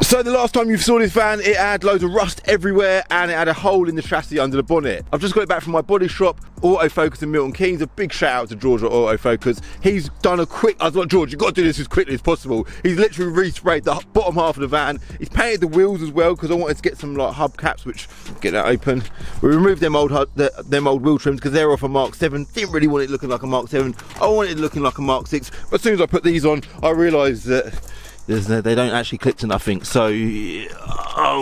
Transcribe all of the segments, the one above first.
So the last time you saw this van, it had loads of rust everywhere and it had a hole in the chassis under the bonnet. I've just got it back from my body shop, Autofocus in Milton Keynes. A big shout out to George at Autofocus. He's done a quick, I was like, George, you've got to do this as quickly as possible. He's literally resprayed the bottom half of the van. He's painted the wheels as well because I wanted to get some like hubcaps, which, get that open. We removed them old wheel trims because they're off a Mark 7. Didn't really want it looking like a Mark 7. I wanted it looking like a Mark 6. But as soon as I put these on, I realised that they don't actually clip to nothing, so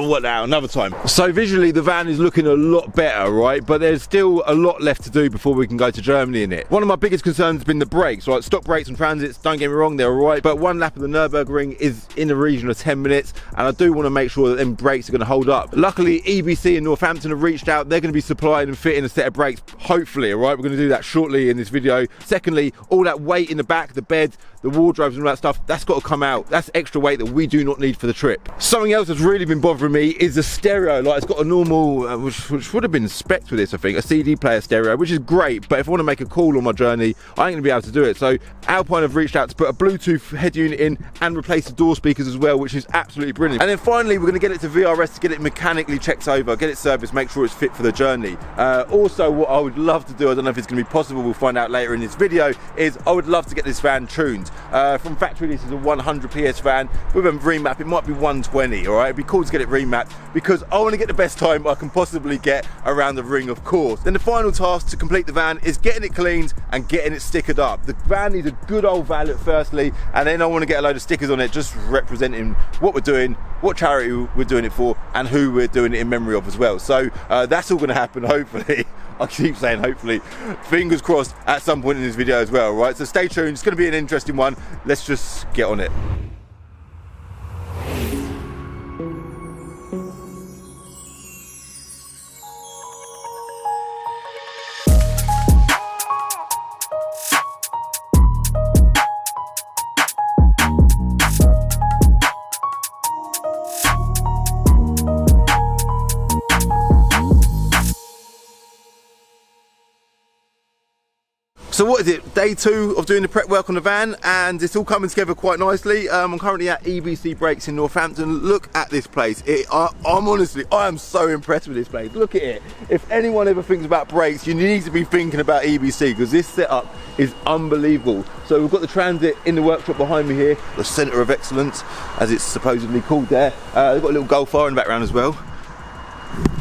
what now, another time. So visually the van is looking a lot better, right, but there's still a lot left to do before we can go to Germany in it. One of my biggest concerns has been the brakes, right? Stock brakes and transits, don't get me wrong, they're alright, but one lap of the Nurburgring is in the region of 10 minutes and I do want to make sure that them brakes are going to hold up. Luckily EBC in Northampton have reached out. They're going to be supplying and fitting a set of brakes, hopefully, alright, we're going to do that shortly in this video. Secondly, all that weight in the back, the bed, the wardrobes and all that stuff, that's got to come out. That's extra weight that we do not need for the trip. Something else that's really been bothering me is the stereo. Like, it's got a normal, which would have been spec'd with this, I think, a CD player stereo, which is great, but if I want to make a call on my journey, I ain't gonna be able to do it. So Alpine have reached out to put a Bluetooth head unit in and replace the door speakers as well, which is absolutely brilliant. And then finally, we're gonna get it to VRS to get it mechanically checked over, get it serviced, make sure it's fit for the journey. Also, what I would love to do, I don't know if it's gonna be possible, we'll find out later in this video, is I would love to get this van tuned. From factory, this is a 100 PS van. With a remap, it might be 120, all right? It'd be cool to get it remapped because I want to get the best time I can possibly get around the ring, of course. Then the final task to complete the van is getting it cleaned and getting it stickered up. The van needs a good old valet firstly, and then I want to get a load of stickers on it just representing what we're doing, what charity we're doing it for, and who we're doing it in memory of as well. So that's all going to happen, hopefully. I keep saying hopefully, fingers crossed, at some point in this video as well, right? So stay tuned, it's going to be an interesting one. Let's just get on it. So what is it, day 2 of doing the prep work on the van, and it's all coming together quite nicely. I'm currently at EBC Brakes in Northampton. Look at this place. I am so impressed with this place. Look at it. If anyone ever thinks about brakes, you need to be thinking about EBC because this setup is unbelievable. So we've got the Transit in the workshop behind me here, the centre of excellence, as it's supposedly called there. They've got a little Golf R in the background as well,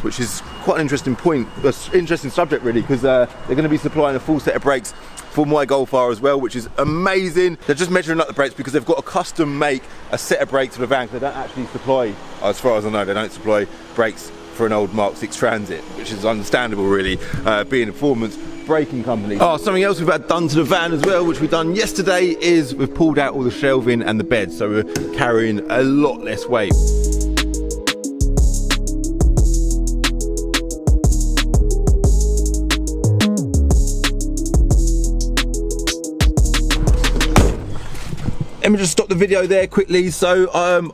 which is quite an interesting point, interesting subject really, because they're going to be supplying a full set of brakes for my Golf R as well, which is amazing. They're just measuring up the brakes because they've got to custom make a set of brakes for the van. They don't actually supply, as far as I know, they don't supply brakes for an old Mark 6 Transit, which is understandable really, being a performance braking company. Oh, something else we've had done to the van as well, which we've done yesterday, is we've pulled out all the shelving and the bed, so we're carrying a lot less weight. Let me just stop the video there quickly. So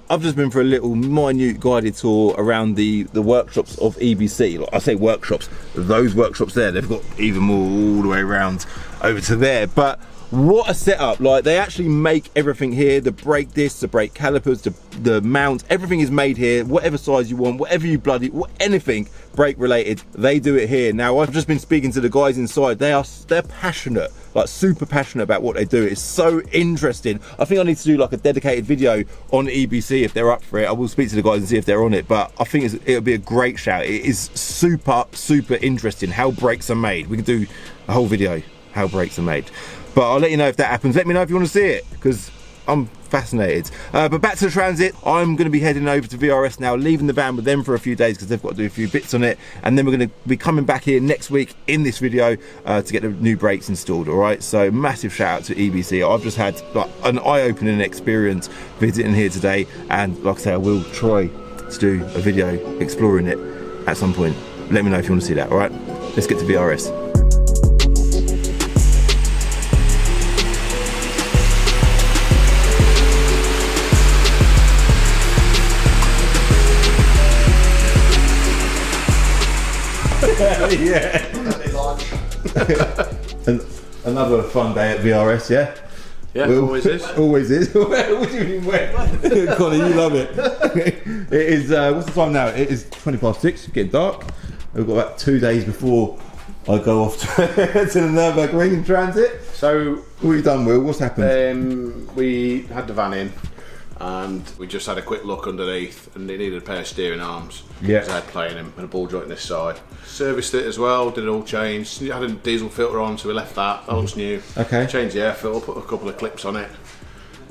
I've just been for a little minute guided tour around the workshops of EBC. Like I say workshops, those workshops there, they've got even more all the way around over to there. But what a setup. Like, they actually make everything here, the brake discs, the brake calipers, the mount, everything is made here, whatever size you want, whatever you anything brake related, they do it here. Now I've just been speaking to the guys inside. They're passionate, like super passionate about what they do. It's so interesting. I think I need to do like a dedicated video on EBC if they're up for it. I will speak to the guys and see if they're on it, but I think it'll be a great shout. It is super interesting how brakes are made. We can do a whole video how brakes are made, but I'll let you know if that happens. Let me know if you want to see it, because I'm fascinated. But back to the Transit, I'm going to be heading over to VRS now, leaving the van with them for a few days because they've got to do a few bits on it, and then we're going to be coming back here next week in this video to get the new brakes installed. All right, so massive shout out to EBC. I've just had like an eye-opening experience visiting here today, and like I say, I will try to do a video exploring it at some point. Let me know if you want to see that. All right, let's get to VRS. Yeah. And another fun day at VRS, yeah? Yeah, Will. always is. Always is. What do you mean when? Connor, you love it. It is, what's the time now? It is 6:20, it's getting dark. We've got about 2 days before I go off to the Nurburgring in transit. So, what have you done, Will? What's happened? We had the van in and we just had a quick look underneath and it needed a pair of steering arms. Yeah. So I had play in them and a ball joint this side. Serviced it as well, did it all change. It had a diesel filter on, so we left that. That looks new. Okay. Changed the air filter, put a couple of clips on it.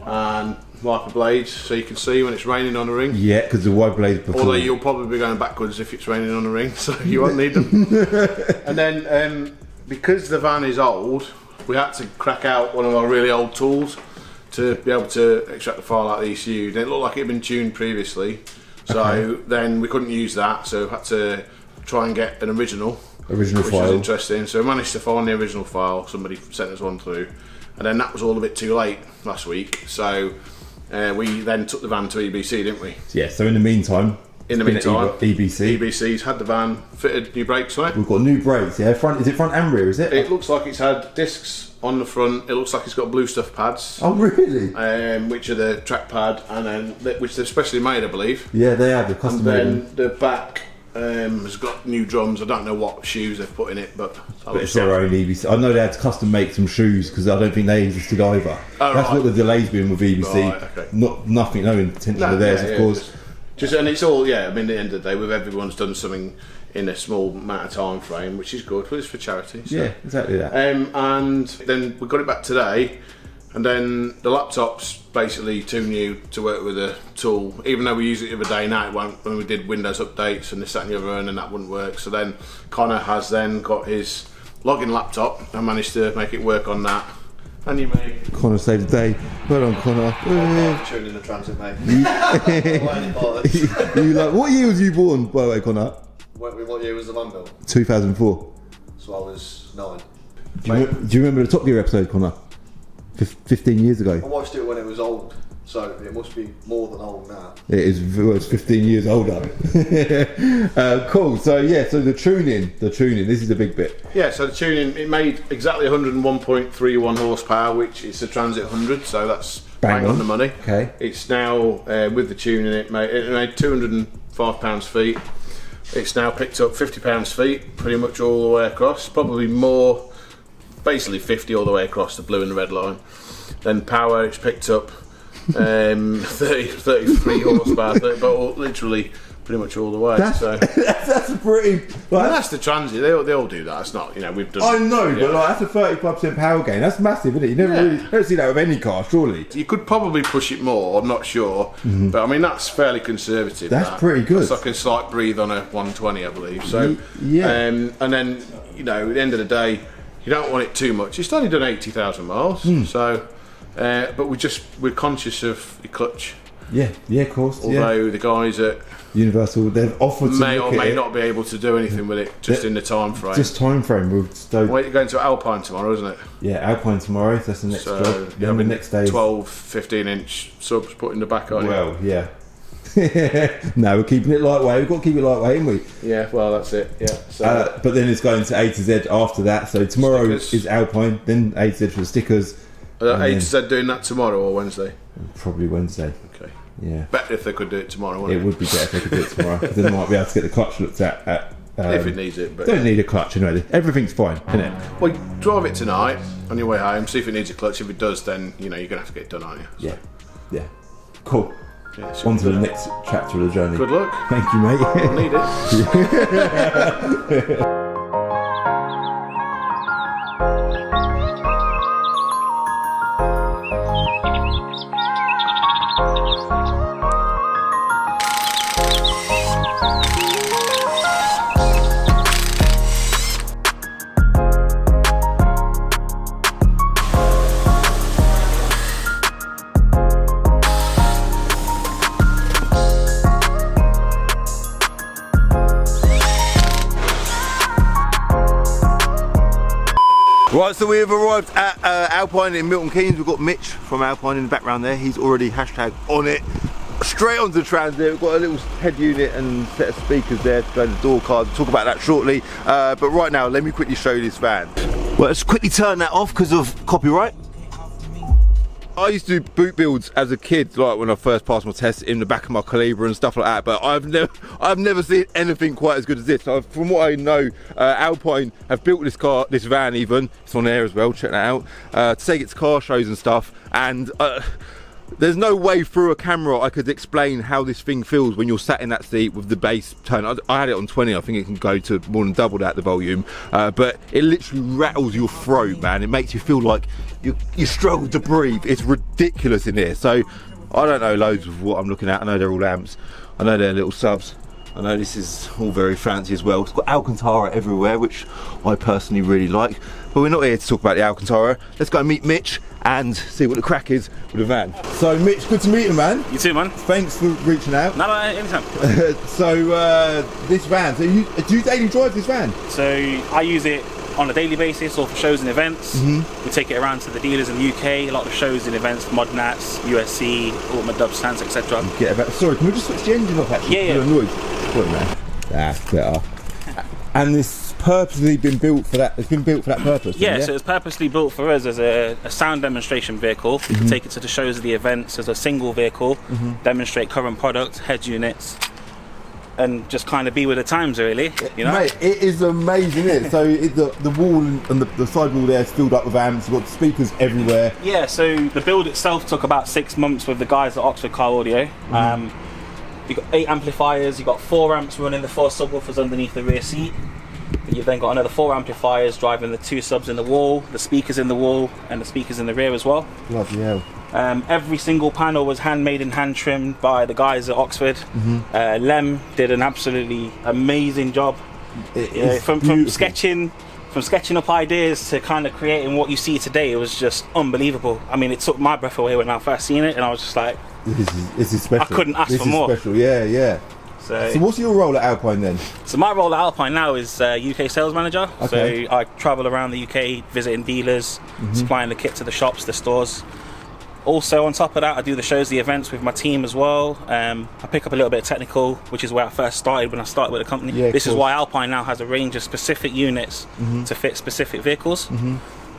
And wiper blades so you can see when it's raining on a ring. Yeah, because the wide blades before. Although you'll probably be going backwards if it's raining on a ring, so you won't need them. And then because the van is old, we had to crack out one of our really old tools to be able to extract the file out of the ECU. It looked like it had been tuned previously, so then we couldn't use that, so we had to try and get an original file, which was interesting. So we managed to find the original file. Somebody sent us one through, and then that was all a bit too late last week. So we then took the van to EBC, didn't we? Yeah. So in the meantime, EBC's had the van fitted, new brakes on it. We've got new brakes. Yeah, front. Is it front and rear? Is it? It looks like it's had discs on the front. It looks like it's got blue stuff pads. Oh really? Which are the track pad, and then which they're specially made, I believe. Yeah, they have. They're custom made. And then the back has got new drums. I don't know what shoes they've put in it, but it's their own EBC. I know they had to custom make some shoes because I don't think they existed either. Oh, that's what the delay's been with EBC. Right, okay. No intention of theirs, of course. Just and it's all, yeah. I mean, at the end of the day, with everyone's done something in a small amount of time frame, which is good, but it's for charity. So. Yeah, exactly that. And then we got it back today, and then the laptop's basically too new to work with a tool. Even though we use it the other day now, it won't. When we did Windows updates and this, that, and the other, and that wouldn't work. So then Connor has then got his login laptop and managed to make it work on that. And you, mate. Connor saved the day. Well done, Connor. Tuned in the transit, mate. What year was you born, by the way, Connor? What year was the van built? 2004. So I was 9. Do you remember the Top Gear episode, Connor? 15 years ago. I watched it when it was old, so it must be more than old now. It is. Well, it's 15 years older. Cool. So yeah. So the tuning. This is the big bit. Yeah. So the tuning, it made exactly 101.31 horsepower, which is a Transit 100. So that's bang on the money. Okay. It's now with the tuning, it made 205 pounds-feet. It's now picked up 50 pounds-feet, pretty much all the way across. Probably more. Basically 50 all the way across the blue and the red line. Then power, it's picked up 33 horsepower, but literally pretty much all the way. That's pretty. Like, that's the Transit. They all do that. It's not, we've done. I know, but like, that's a 35% power gain. That's massive, isn't it? You don't see that with any car, surely. You could probably push it more. I'm not sure, but I mean that's fairly conservative. That's pretty good. It's like a slight breathe on a 120, I believe. So yeah. And then at the end of the day, you don't want it too much. It's only done 80,000 miles, so. But we're conscious of the clutch. Yeah, of course. Although the guys at Universal, they've offered to may or may not be able to do anything with it just in the time frame. Just time frame. We're going to Alpine tomorrow, isn't it? Yeah, Alpine tomorrow. That's the next job. Then the next day, 12-15 inch subs put in the back on. Well, yeah. No, we're keeping it lightweight. We've got to keep it lightweight, haven't we? Yeah, well, that's it. Yeah. So, but then it's going to A to Z after that. So tomorrow is Alpine, then A to Z for the stickers. A to Z doing that tomorrow or Wednesday? Probably Wednesday. Okay. Yeah. Better if they could do it tomorrow, wouldn't it? It would be better if they could do it tomorrow, because then they might be able to get the clutch looked at if it needs it. But don't need a clutch anyway. Everything's fine, isn't it? Well, drive it tonight on your way home. See if it needs a clutch. If it does, then you're gonna have to get it done, aren't you? So. Yeah. Cool. Yeah, on to the next chapter of the journey. Good luck. Thank you, mate. I'll need it. Right, so we have arrived at Alpine in Milton Keynes. We've got Mitch from Alpine in the background there. He's already hashtag on it. Straight onto the transit. We've got a little head unit and set of speakers there to go to the door cards. We'll talk about that shortly. But right now, let me quickly show you this van. Well, let's quickly turn that off because of copyright. I used to do boot builds as a kid, like when I first passed my test in the back of my Calibre and stuff like that. But I've never seen anything quite as good as this. So from what I know, Alpine have built this car, this van even. It's on air as well. Check that out. To take it to car shows and stuff. And there's no way through a camera I could explain how this thing feels when you're sat in that seat with the bass tone. I had it on 20. I think it can go to more than double that, the volume. But it literally rattles your throat, man. It makes you feel like you struggle to breathe. It's ridiculous in here. So I don't know loads of what I'm looking at. I know they're all amps. I know they're little subs. I know this is all very fancy as well. It's got Alcantara everywhere, which I personally really like. But we're not here to talk about the Alcantara. Let's go meet Mitch and see what the crack is with the van. So Mitch, good to meet you, man. You too, man. Thanks for reaching out. No, anytime. So this van, so do you daily drive this van? So I use it on a daily basis or for shows and events. We take it around to the dealers in the UK, a lot of shows and events, Modnats, USC, Ultimate Dub Stands, etc. Sorry, can we just switch the engine off actually? Yeah. Noise. Good, man. That's better. And this purposely been built for that. It's been built for that purpose. Yeah, so it's purposely built for us as a sound demonstration vehicle. We take it to the shows and the events as a single vehicle, demonstrate current product, head units, and just kind of be with the times, really. You know, mate, it is amazing, isn't it? So the wall and the side wall there is filled up with amps. You've got speakers everywhere. Yeah. So the build itself took about 6 months with the guys at Oxford Car Audio. You've got 8 amplifiers, you've got 4 amps running the 4 subwoofers underneath the rear seat. You've then got another 4 amplifiers driving the 2 subs in the wall, the speakers in the wall, and the speakers in the rear as well. Bloody hell. Every single panel was handmade and hand trimmed by the guys at Oxford. Lem did an absolutely amazing job. From sketching up ideas to kind of creating what you see today. It was just unbelievable. I mean, it took my breath away when I first seen it, and I was just like, this is special. I couldn't ask for more. Special. Yeah. So what's your role at Alpine then? So my role at Alpine now is UK sales manager. Okay. So I travel around the UK visiting dealers, supplying the kit to the shops, the stores. Also on top of that, I do the shows, the events with my team as well. I pick up a little bit of technical, which is where I first started when I started with the company. Yeah, this is why Alpine now has a range of specific units to fit specific vehicles.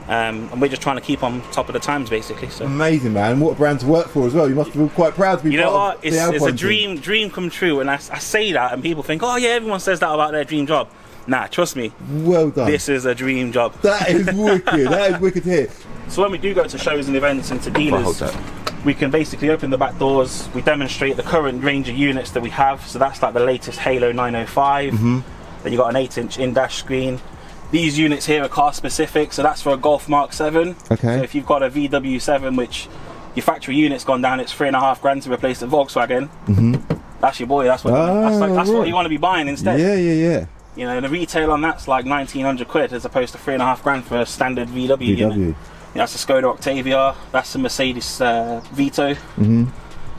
And we're just trying to keep on top of the times, basically. So amazing, man! What a brand to work for as well. You must feel quite proud to be. You know part what? Of the Alpine it's a dream come true, and I say that, and people think, oh yeah, everyone says that about their dream job. Nah, trust me. Well done. This is a dream job. That is wicked. That is wicked to hear. So when we do go to shows and events and to dealers, we can basically open the back doors. We demonstrate the current range of units that we have. So that's like the latest Halo 905. Then you got an 8-inch in-dash screen. These units here are car specific, so that's for a Golf Mark 7. Okay. So if you've got a VW7, which your factory unit's gone down, it's £3.5 grand to replace the Volkswagen. That's your boy. That's what what you want to be buying instead. Yeah. You know, the retail on that's like 1,900 quid as opposed to £3.5 grand for a standard VW unit. You know, that's a Skoda Octavia. That's a Mercedes Vito.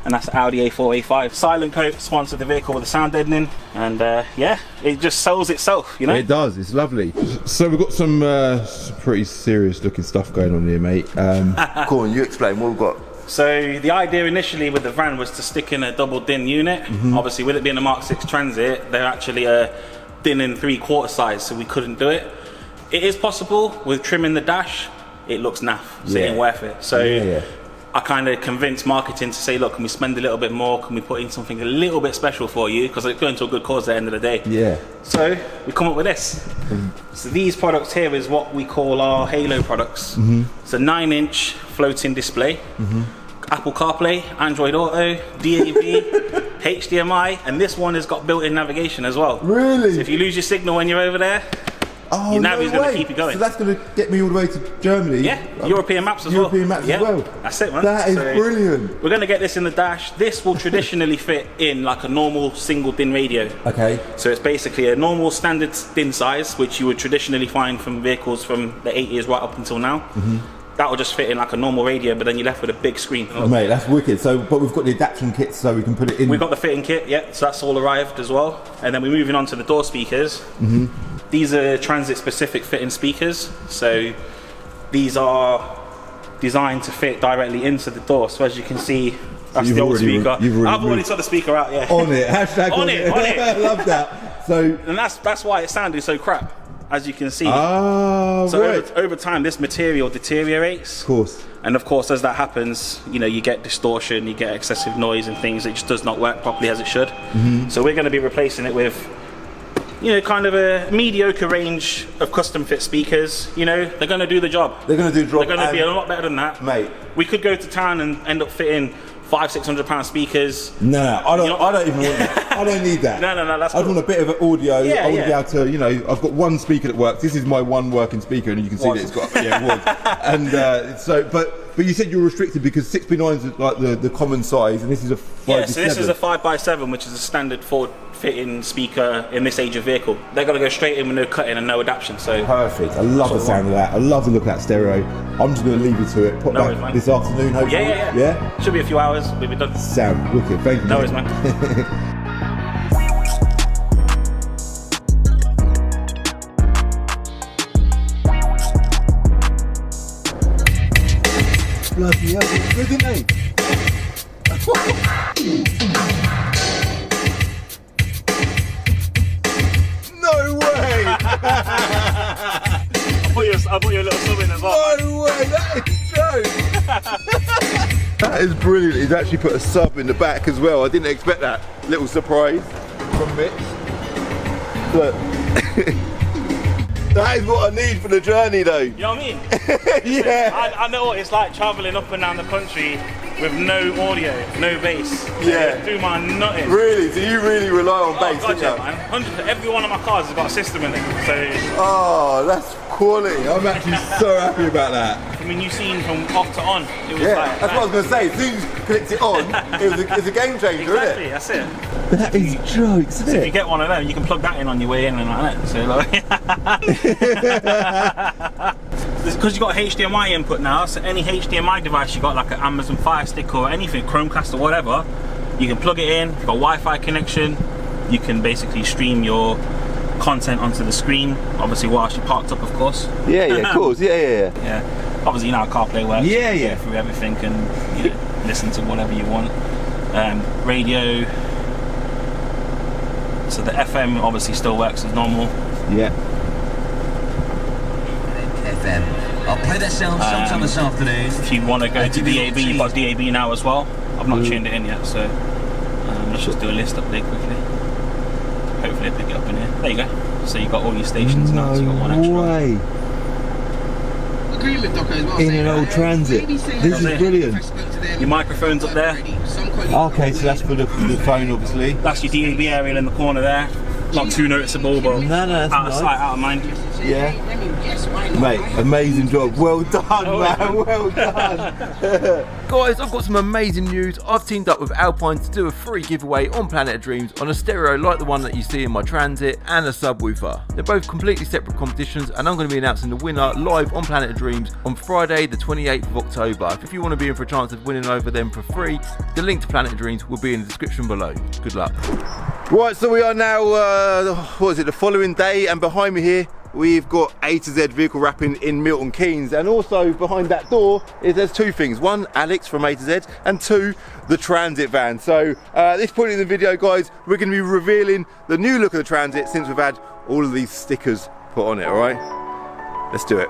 And that's Audi A4, A5. Silent Coat sponsored the vehicle with a sound deadening, and yeah, it just sells itself, you know? It does, it's lovely. So we've got some pretty serious looking stuff going on here, mate. Go on, you explain what we've got. So the idea initially with the van was to stick in a double DIN unit. Obviously with it being a Mark 6 Transit, they're actually a DIN and 3/4 size, so we couldn't do it. It is possible with trimming the dash, it looks naff, so it ain't worth it. So I kind of convinced marketing to say, look, can we spend a little bit more? Can we put in something a little bit special for you? Because it's going to a good cause at the end of the day. Yeah. So we come up with this. So these products here is what we call our Halo products. It's a 9-inch floating display. Apple CarPlay, Android Auto, DAB, HDMI, and this one has got built-in navigation as well. Really? So if you lose your signal when you're over there, your nav is going to keep you going. So that's going to get me all the way to Germany? Yeah, European maps as European maps as well. That's it, man. That is brilliant. We're going to get this in the dash. This will traditionally fit in like a normal single DIN radio. Okay. So it's basically a normal standard DIN size, which you would traditionally find from vehicles from the 80s right up until now. That will just fit in like a normal radio, but then you're left with a big screen. Mate, that's wicked. So, but we've got the adaptation kit so we can put it in. We've got the fitting kit, yeah, so that's all arrived as well. And then we're moving on to the door speakers. These are transit specific fitting speakers. So these are designed to fit directly into the door. So as you can see, that's the old speaker. I've already took the speaker out, yeah. On it, hashtag on it. I love that. So, and that's why it sounded so crap. as you can see. Ah, So right. over time, this material deteriorates. Of course. And of course, as that happens, you know, you get distortion, you get excessive noise and things. It just does not work properly as it should. So we're going to be replacing it with, you know, kind of a mediocre range of custom fit speakers. You know, they're going to do the job. They're going to do the job. They're going to be a lot better than that. Mate. We could go to town and end up fitting £500-600 speakers. No, I don't even want that. I don't need that. No, that's I cool. want a bit of audio. Yeah, I want to be able to, you know, I've got one speaker that works. This is my one working speaker, and you can see that it's got, yeah, it was. And so, but you said you're restricted because 6x9 is like the common size, and this is a 5x7. Yeah, so this is a 5x7, which is a standard forward fitting speaker in this age of vehicle. They're going to go straight in with no cutting and no adaptation. So perfect. I love the sound of that. I love the look of that stereo. I'm just going to leave you to it. Pop No back worries, man. this afternoon, hopefully. Yeah. Should be a few hours. We'll be done. Sound wicked. Thank you. No mate. worries, man. Bloody hell, it's good, isn't it? No way! I bought you a little sub in as well. No way, that is a joke! That is brilliant. He's actually put a sub in the back as well. I didn't expect that. Little surprise from Mitch. Look. That is what I need for the journey though. You know what I mean? Yeah. I know what it's like travelling up and down the country with no audio, no bass. Yeah. Do my nutting. Really? Do you really rely on Oh, bass, God, don't yeah, you? man. 100%. Every one of my cars has got a system in it. So, Oh, that's quality. I'm actually so happy about that. I mean, you've seen from off to on. It was Yeah, like, that's what I was going to say. As soon as you clicked it on, it's a game changer, Exactly, isn't that's it. it? That is jokes, So isn't if you it? get one of them, you can plug that in on your way in and like that. So like, because you got HDMI input now, so any HDMI device you got, like an Amazon Fire Stick or anything, Chromecast or whatever, you can plug it in. You've got Wi-Fi connection. You can basically stream your content onto the screen. Obviously, whilst you're parked up, of course. Yeah, of course. Yeah. Yeah. Obviously, you know how CarPlay works. Yeah. You go through everything and you know, listen to whatever you want. Radio. So the FM obviously still works as normal. Yeah. FM. I'll play that sound sometime this afternoon. If you want to go to DAB, you've got DAB now as well. I've not tuned it in yet, so let's just do a list update quickly. Hopefully I pick it up in here. There you go. So you've got all your stations now, so you've got one extra. way. Agree with Doco as well. In an old Transit. This is brilliant. Your microphone's up there. Okay, so that's for the phone, obviously. That's your DAB area in the corner there. Not too noticeable, but No, that's out of nice. sight, out of mind. Yeah. Mate, amazing job. Well done, man. Well done. Guys, I've got some amazing news. I've teamed up with Alpine to do a free giveaway on Planet of Dreams on a stereo like the one that you see in my Transit and a subwoofer. They're both completely separate competitions, and I'm going to be announcing the winner live on Planet of Dreams on Friday the 28th of October. If you want to be in for a chance of winning over them for free, the link to Planet of Dreams will be in the description below. Good luck. Right, so we are now, the following day, and behind me here we've got A to Z vehicle wrapping in Milton Keynes, and also behind that door there's two things. One, Alex from A to Z, and two, the Transit van. So at this point in the video, guys, we're going to be revealing the new look of the Transit since we've had all of these stickers put on it. All right, let's do it.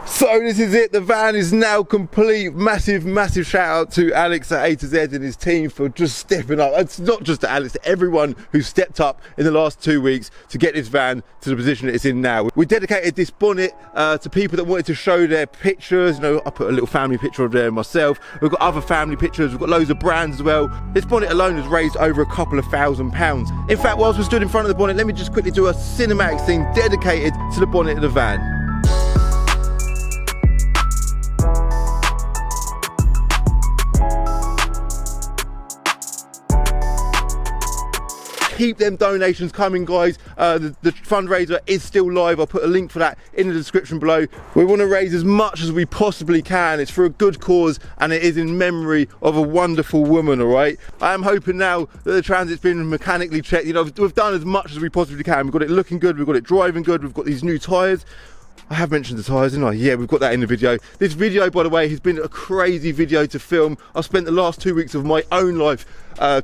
So this is it, the van is now complete. Massive shout out to Alex at A to Z and his team for just stepping up. It's not just to Alex, to everyone who stepped up in the last 2 weeks to get this van to the position it's in now. We dedicated this bonnet to people that wanted to show their pictures. You know, I put a little family picture of there myself. We've got other family pictures, we've got loads of brands as well. This bonnet alone has raised over a couple of £1,000s. In fact, whilst we stood in front of the bonnet, let me just quickly do a cinematic scene dedicated to the bonnet of the van. keep them donations coming, guys. The fundraiser is still live. I'll put a link for that in the description below. We want to raise as much as we possibly can. It's for a good cause, and it is in memory of a wonderful woman, all right? I am hoping now that the Transit's been mechanically checked. You know, we've done as much as we possibly can. We've got it looking good, we've got it driving good, we've got these new tyres. I have mentioned the tyres, didn't I? Yeah, we've got that in the video. This video, by the way, has been a crazy video to film. I've spent the last 2 weeks of my own life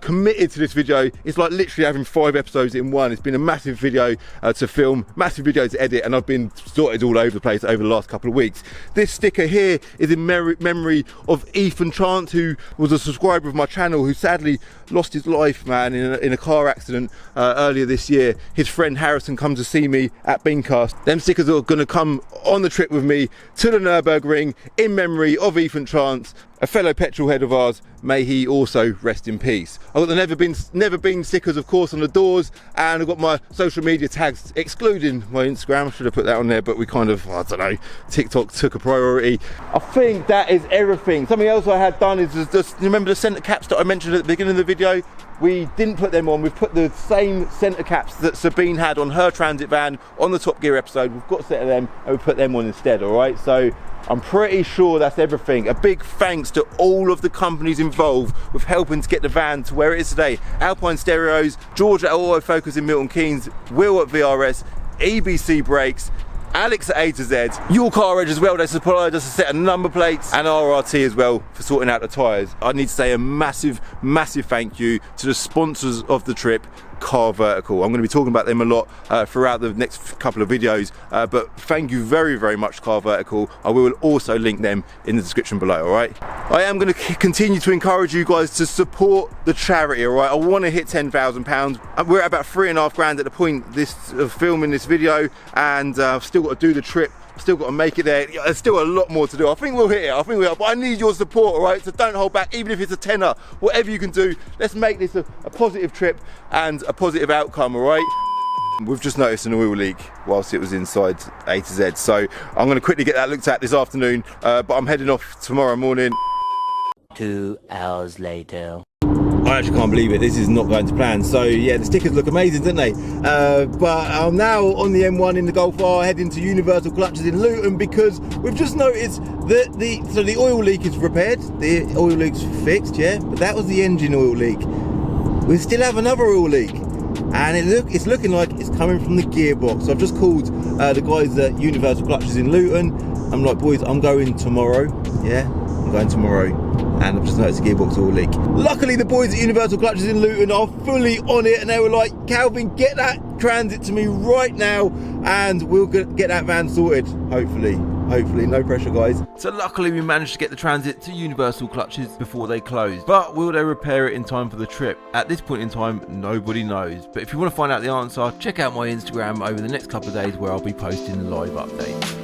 committed to this video. It's like literally having 5 episodes in one. It's been a massive video to film, massive video to edit, and I've been sorted all over the place over the last couple of weeks. This sticker here is in memory of Ethan Chance, who was a subscriber of my channel, who sadly lost his life, man, in a car accident earlier this year. His friend Harrison come to see me at Beancast. Them stickers are going to come on the trip with me to the Nurburgring in memory of Ethan Chance, a fellow petrol head of ours. May he also rest in peace. I've got the never been stickers, of course, on the doors, and I've got my social media tags, excluding my Instagram. I should have put that on there, but we kind of, I don't know, TikTok took a priority. I think that is everything. Something else I had done is just, remember the centre caps that I mentioned at the beginning of the video? We didn't put them on. We've put the same centre caps that Sabine had on her Transit van on the Top Gear episode. We've got a set of them, and we put them on instead, all right? So I'm pretty sure that's everything. A big thanks to all of the companies involved with helping to get the van to where it is today. Alpine Stereos, George at Autofocus in Milton Keynes, Will at VRS, EBC Brakes, Alex at A to Z, Your Car Edge as well, they supplied us a set of number plates, and RRT as well for sorting out the tyres. I need to say a massive, massive thank you to the sponsors of the trip, Car Vertical. I'm going to be talking about them a lot throughout the next couple of videos, but thank you very, very much, Car Vertical. I will also link them in the description below, all right? I am going to continue to encourage you guys to support the charity, all right? I want to hit £10,000. We're at about £3,500 at the point of filming this video, and I've still got to do the trip. Still got to make it there. There's still a lot more to do. I think we'll hit it. I think we are. But I need your support, all right? So don't hold back, even if it's a tenner. Whatever you can do, let's make this a positive trip and a positive outcome, all right? We've just noticed an oil leak whilst it was inside A to Z. So I'm going to quickly get that looked at this afternoon. But I'm heading off tomorrow morning. 2 hours later. I actually can't believe it. This is not going to plan. So yeah, the stickers look amazing, don't they? But I'm now on the M1 in the Golf R, heading to Universal Clutches in Luton, because we've just noticed that the oil leak is repaired. The oil leak's fixed, yeah, but that was the engine oil leak. We still have another oil leak, and it's looking like it's coming from the gearbox. So I've just called the guys at Universal Clutches in Luton. I'm like, boys, I'm going tomorrow. Yeah, I'm going tomorrow. And I've just noticed a gearbox oil leak. Luckily, the boys at Universal Clutches in Luton are fully on it, and they were like, Calvin, get that Transit to me right now, and we'll get that van sorted, hopefully. Hopefully, no pressure, guys. So luckily we managed to get the Transit to Universal Clutches before they closed. But will they repair it in time for the trip? At this point in time, nobody knows. But if you want to find out the answer, check out my Instagram over the next couple of days, where I'll be posting the live updates.